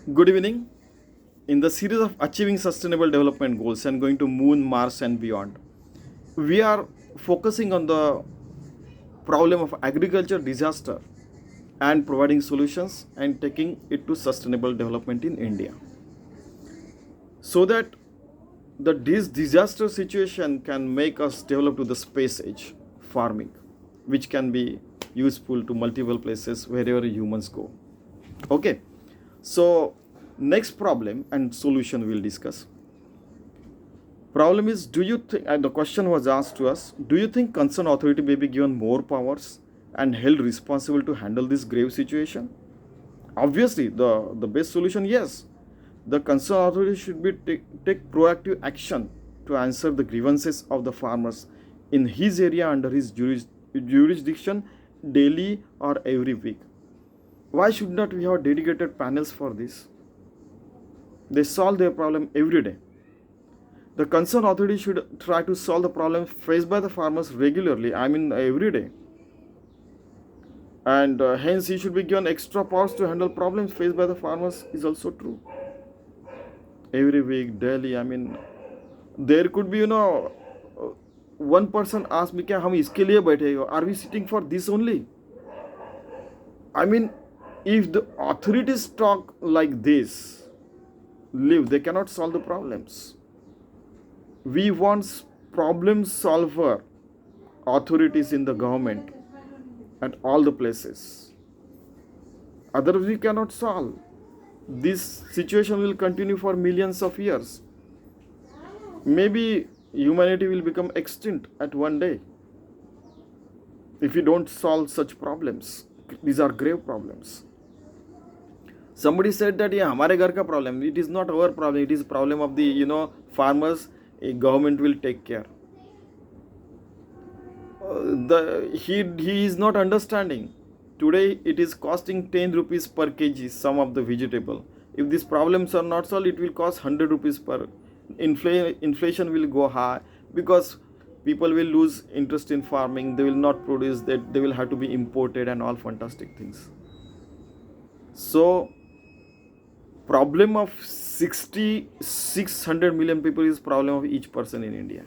Good evening. In the series of Achieving Sustainable Development Goals and going to Moon, Mars, and beyond, we are focusing on the problem of agriculture disaster and providing solutions and taking it to sustainable development in India. So that this disaster situation can make us develop to the space age farming, which can be useful to multiple places wherever humans go. Okay, so next problem and solution we'll discuss. Problem is, do you think, and the question was asked to us, do you think concerned authority may be given more powers and held responsible to handle this grave situation? Obviously, the best solution, yes. The concerned authority should be take proactive action to answer the grievances of the farmers in his area under his jurisdiction daily or every week. Why should not we have dedicated panels for this? They solve their problem every day. The concerned authority should try to solve the problem faced by the farmers regularly, I mean every day. And hence he should be given extra powers to handle problems faced by the farmers is also true. Every week, daily, I mean, there could be, one person asked me, क्या हम इसके लिए बैठे हो? Are we sitting for this only? I mean, if the authorities talk like this, live, they cannot solve the problems. We want problem solver authorities in the government at all the places. Otherwise, we cannot solve. This situation will continue for millions of years. Maybe humanity will become extinct at one day if we don't solve such problems. These are grave problems. Somebody said that yeah, हमारे घर का problem. It is not our problem. It is problem of the farmers. A government will take care. He is not understanding. Today it is costing 10 rupees per kg some of the vegetable. If these problems are not solved, it will cost 100 rupees per. Inflation will go high because people will lose interest in farming. They will not produce that. They will have to be imported and all fantastic things. So problem of 600 million people is problem of each person in India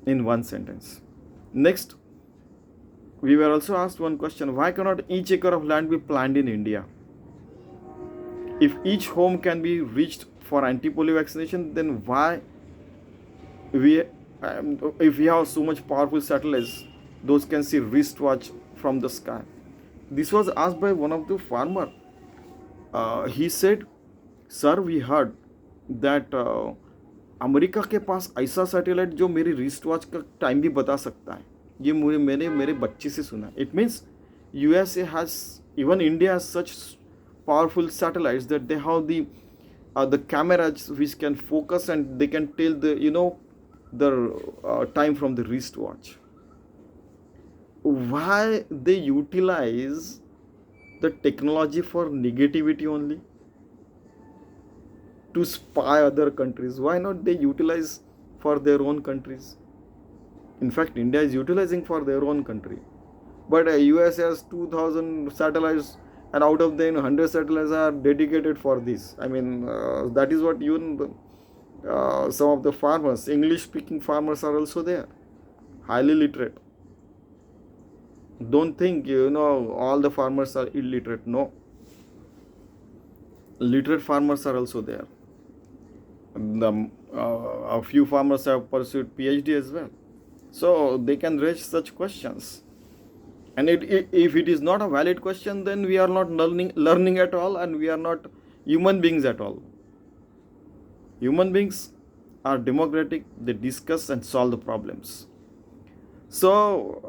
in one sentence. Next, we were also asked one question: why cannot each acre of land be planted in India? If each home can be reached for anti-polio vaccination, then why if we have so much powerful satellites, those can see wristwatch from the sky? This was asked by one of the farmer. He said, sir, we heard that America के पास ऐसा satellite जो मेरी wrist watch का time भी बता सकता है. ये मैंने मेरे बच्चे से सुना. It means USA has, even India has such powerful satellites that they have the cameras which can focus and they can tell the time from the wristwatch. Why they utilize the technology for negativity only? To spy other countries. Why not they utilize for their own countries? In fact, India is utilizing for their own country. But US has 2000 satellites, and out of them 100 satellites are dedicated for this. I mean, that is what even some of the farmers, English speaking farmers, are also there, highly literate. Don't think all the farmers are illiterate. No, literate farmers are also there. A few farmers have pursued PhD as well, so they can raise such questions. And if it is not a valid question, then we are not learning at all, and we are not human beings at all. Human beings are democratic. They discuss and solve the problems. So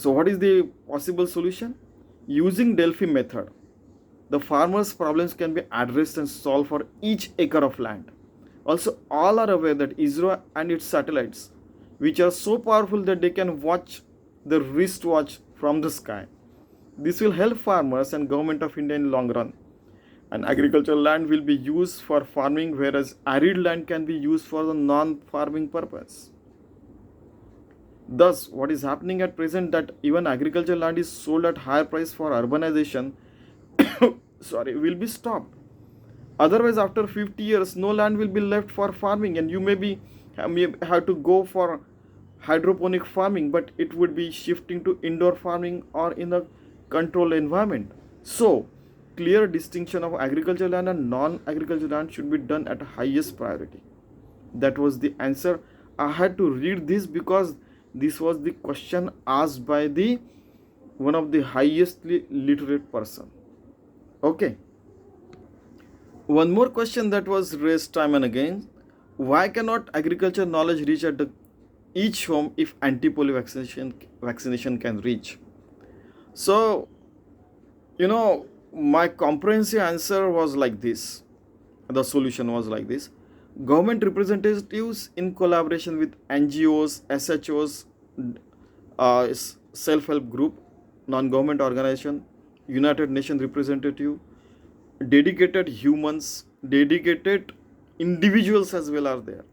what is the possible solution? Using Delphi method, the farmers' problems can be addressed and solved for each acre of land. Also, all are aware that ISRO and its satellites, which are so powerful that they can watch the wristwatch from the sky. This will help farmers and government of India in long run. And agricultural land will be used for farming, whereas arid land can be used for the non-farming purpose. Thus, what is happening at present that even agricultural land is sold at higher price for urbanization, will be stopped. Otherwise, after 50 years, no land will be left for farming, and you may have to go for hydroponic farming, but it would be shifting to indoor farming or in a controlled environment. So, clear distinction of agricultural land and non-agricultural land should be done at highest priority. That was the answer. I had to read this because this was the question asked by the one of the highestly literate person. Okay. One more question that was raised time and again: why cannot agriculture knowledge reach at each home if anti-polio vaccination can reach? So, my comprehensive answer was like this. The solution was like this: government representatives in collaboration with NGOs, SHOs, self-help group, non-government organization, United Nations representative, dedicated humans, dedicated individuals as well are there.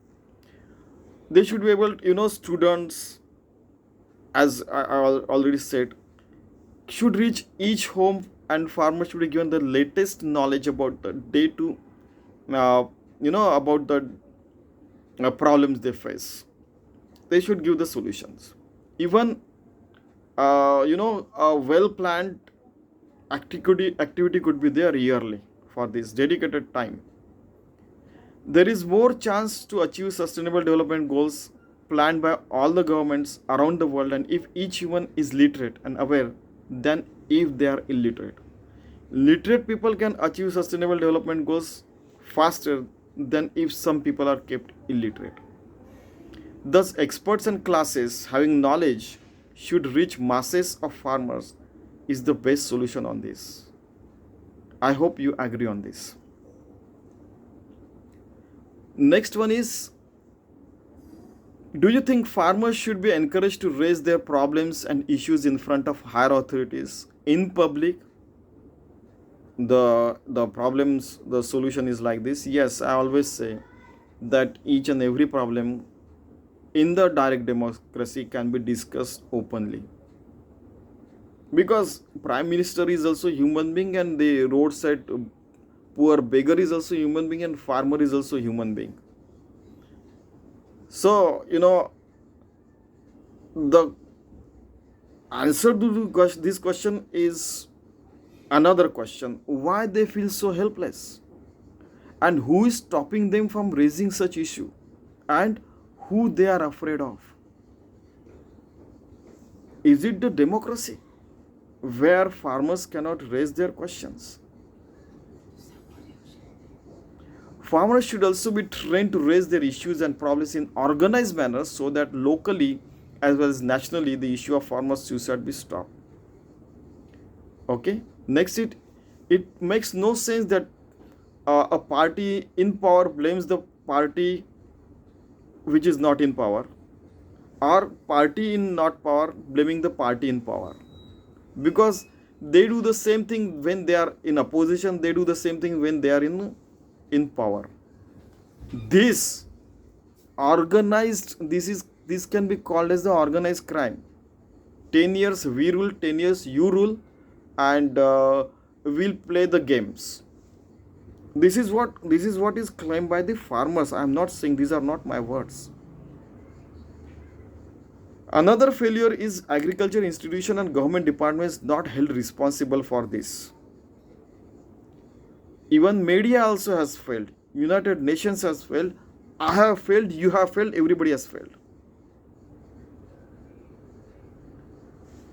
They should be able students, as I already said, should reach each home, and farmers should be given the latest knowledge about the day to about the problems they face. They should give the solutions. Even a well planned activity could be there yearly for this dedicated time. There is more chance to achieve sustainable development goals planned by all the governments around the world, and if each human is literate and aware than if they are illiterate. Literate people can achieve sustainable development goals faster than if some people are kept illiterate. Thus, experts and classes having knowledge should reach masses of farmers is the best solution on this. I hope you agree on this. Next one is: do you think farmers should be encouraged to raise their problems and issues in front of higher authorities in public? The problems, the solution is like this. Yes, I always say that each and every problem in the direct democracy can be discussed openly, because prime minister is also human being, and the roadside poor beggar is also human being, and farmer is also human being. So the answer to this question is another question: why they feel so helpless, and who is stopping them from raising such issue, and who they are afraid of? Is it the democracy where farmers cannot raise their questions? Farmers should also be trained to raise their issues and problems in organized manner, so that locally as well as nationally the issue of farmer suicide be stopped. Okay. Next, it makes no sense that a party in power blames the party which is not in power, or party in not power blaming the party in power, because they do the same thing when they are in opposition, they do the same thing when they are in power. This can be called as the organized crime. 10 years we rule, 10 years you rule, and we'll play the games. This is what is claimed by the farmers. I am not saying, these are not my words. Another failure is agriculture institution and government departments not held responsible for this. Even media also has failed. United Nations has failed. I have failed. You have failed. Everybody has failed.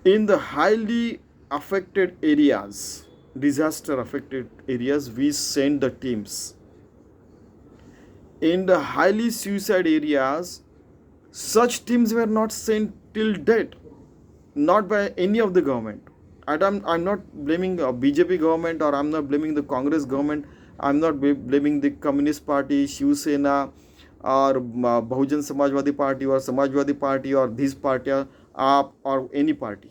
In the highly affected areas, disaster affected areas, we send the teams. In the highly suicide areas, such teams were not sent till date, not by any of the government. I'm not blaming a BJP government, or I'm not blaming the Congress government. I'm not blaming the Communist Party, Shiv Sena, or Bahujan Samajwadi Party, or Samajwadi Party, or this party, or any party,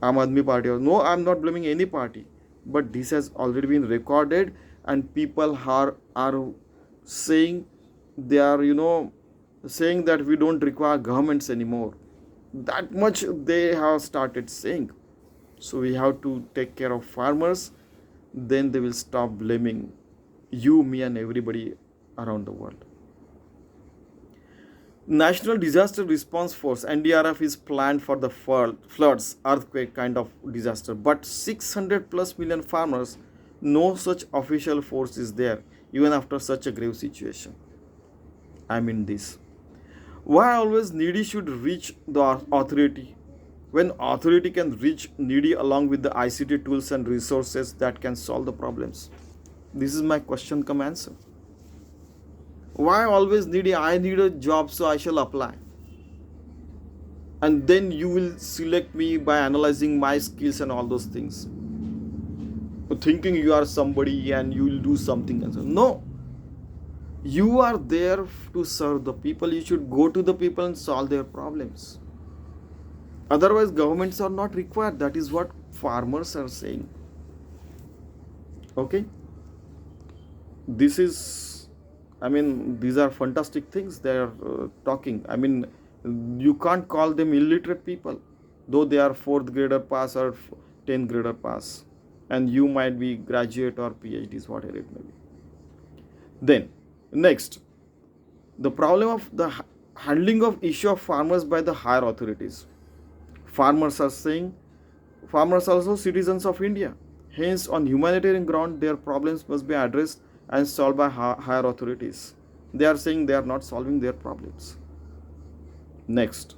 Aam Aadmi Party. No, I'm not blaming any party. But this has already been recorded, and people are saying, they are saying that we don't require governments anymore. That much they have started saying. So we have to take care of farmers, then they will stop blaming you, me, and everybody around the world. National Disaster Response Force (NDRF) is planned for the floods, earthquake kind of disaster, but 600 plus million farmers, no such official force is there, even after such a grave situation. I mean this. Why always needy should reach the authority, when authority can reach needy along with the ICT tools and resources that can solve the problems? This is my question come answer. Why always needy? I need a job, so I shall apply. And then you will select me by analyzing my skills and all those things. Thinking you are somebody and you will do something. And so. No. You are there to serve the people. You should go to the people and solve their problems. Otherwise, governments are not required. That is what farmers are saying. Okay? This is, these are fantastic things they are talking. You can't call them illiterate people, though they are 4th grader pass or 10th grader pass. And you might be graduate or PhDs, whatever it may be. Then, next, the problem of the handling of issue of farmers by the higher authorities. Farmers are saying, farmers are also citizens of India. Hence, on humanitarian ground, their problems must be addressed and solved by higher authorities. They are saying they are not solving their problems. Next,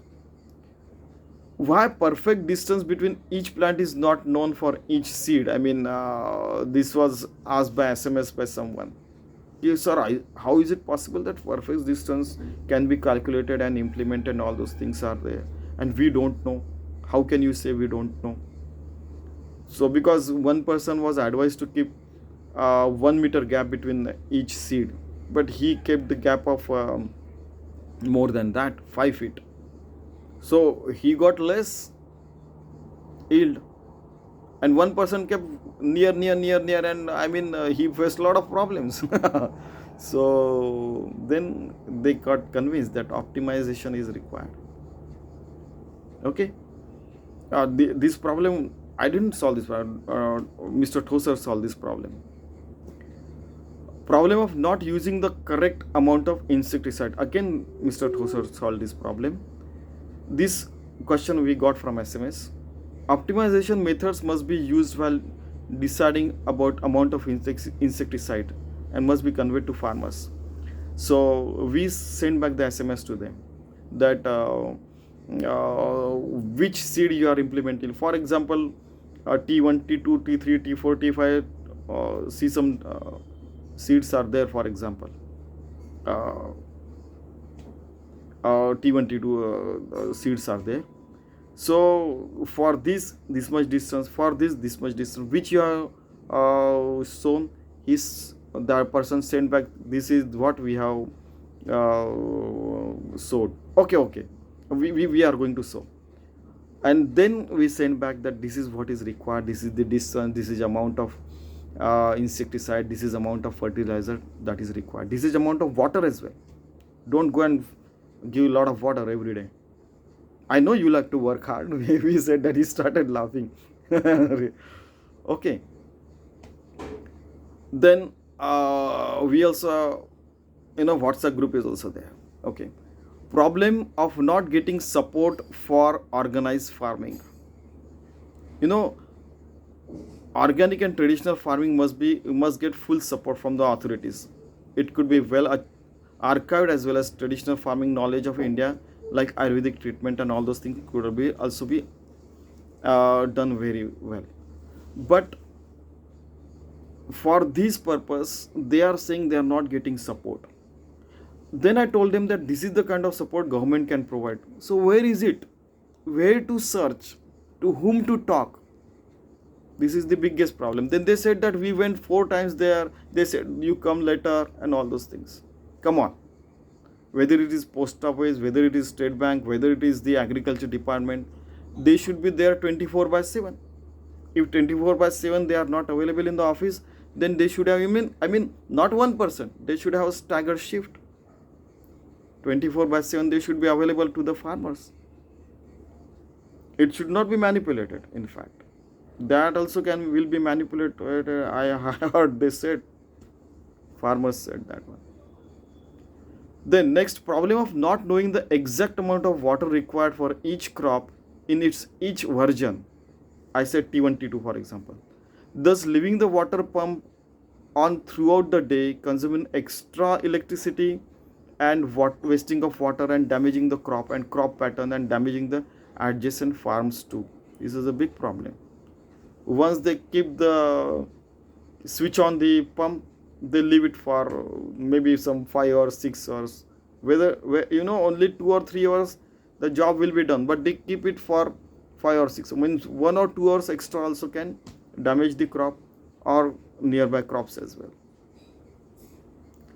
why perfect distance between each plant is not known for each seed? This was asked by SMS by someone. Yes, sir, how is it possible that perfect distance can be calculated and implemented and all those things are there? And we don't know. How can you say we don't know? So because one person was advised to keep 1 meter gap between each seed, but he kept the gap of more than that, 5 feet. So he got less yield, and one person kept near, and he faced a lot of problems. So then they got convinced that optimization is required. Okay, this problem I didn't solve this problem. Mr. Thoser solved this problem. Problem of not using the correct amount of insecticide. Again, Mr. Thoser solved this problem. This question we got from SMS. Optimization methods must be used while deciding about amount of insecticide and must be conveyed to farmers. So we send back the SMS to them that which seed you are implementing. For example, T1, T2, T3, T4, T5, see some seeds are there, for example. T1, T2 seeds are there. So for this much distance, for this much distance, which you have shown, the person sent back, this is what we have sowed. Okay. We are going to sow. And then we send back that this is what is required, this is the distance, this is amount of insecticide, this is amount of fertilizer that is required, this is amount of water as well. Don't go and give a lot of water every day. I know you like to work hard. We said that, he started laughing. Okay. Then we also, WhatsApp group is also there. Okay. Problem of not getting support for organized farming. Organic and traditional farming must get full support from the authorities. It could be well archived, as well as traditional farming knowledge of India, like Ayurvedic treatment and all those things could also be done very well. But for this purpose, they are saying they are not getting support. Then I told them that this is the kind of support government can provide. So where is it? Where to search? To whom to talk? This is the biggest problem. Then they said that we went 4 times there. They said you come later and all those things. Come on. Whether it is post office, whether it is State Bank, whether it is the agriculture department, they should be there 24/7. If 24/7 they are not available in the office, then they should have, not one person, they should have a staggered shift. 24/7 they should be available to the farmers. It should not be manipulated, in fact. That also will be manipulated. I heard they said, farmers said that one. Then next, problem of not knowing the exact amount of water required for each crop in its each version. I said T1, T2 for example. Thus leaving the water pump on throughout the day, consuming extra electricity and wasting of water and damaging the crop and crop pattern and damaging the adjacent farms too. This is a big problem. Once they keep the switch on the pump, they leave it for maybe some 5 or 6 hours, only 2 or 3 hours the job will be done, but they keep it for 5 or 6, means 1 or 2 hours extra also can damage the crop or nearby crops as well.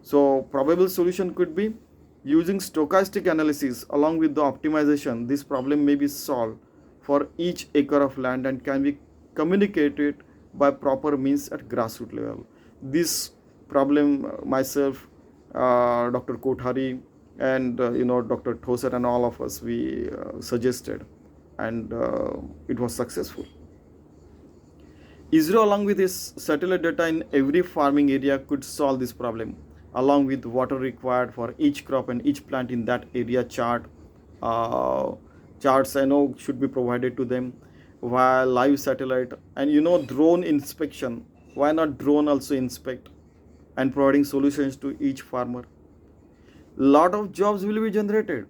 So probable solution could be using stochastic analysis along with the optimization. This problem may be solved for each acre of land and can be communicated by proper means at grassroots level. This problem myself, Dr. Kothari, and Dr. Thoser and all of us, we suggested, and it was successful. ISRO along with its satellite data in every farming area could solve this problem, along with water required for each crop and each plant in that area charts I know should be provided to them via live satellite, and drone inspection. Why not drone also inspect and providing solutions to each farmer? Lot of jobs will be generated.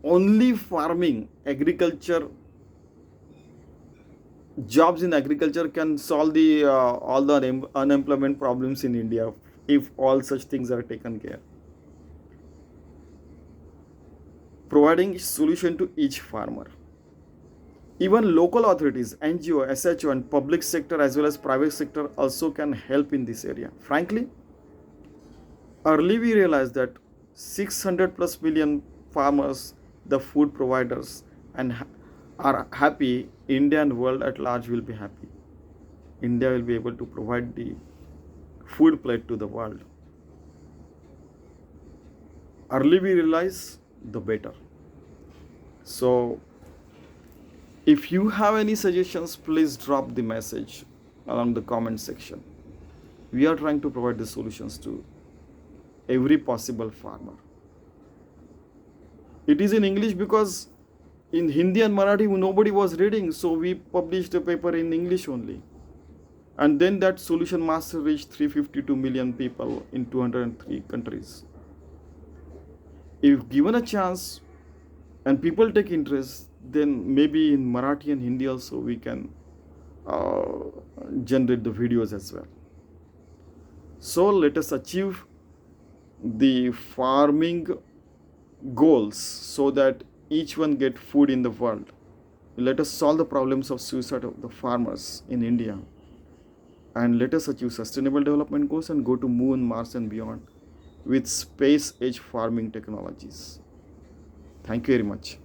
Only farming, agriculture, jobs in agriculture can solve the all the unemployment problems in India if all such things are taken care. Providing solution to each farmer. Even local authorities, NGO, SHO and public sector as well as private sector also can help in this area. Frankly, early we realized that 600 plus million farmers, the food providers, and are happy. India and world at large will be happy. India will be able to provide the food plate to the world. Early we realize, the better. So if you have any suggestions, please drop the message along the comment section. We are trying to provide the solutions to every possible farmer. It is in English because in Hindi and Marathi nobody was reading, so we published a paper in English only. And then that solution must reach 352 million people in 203 countries. If given a chance and people take interest, then maybe in Marathi and Hindi also we can generate the videos as well. So let us achieve the farming goals so that each one get food in the world. Let us solve the problems of suicide of the farmers in India, and let us achieve sustainable development goals and go to moon, Mars and beyond with space age farming technologies. Thank you very much.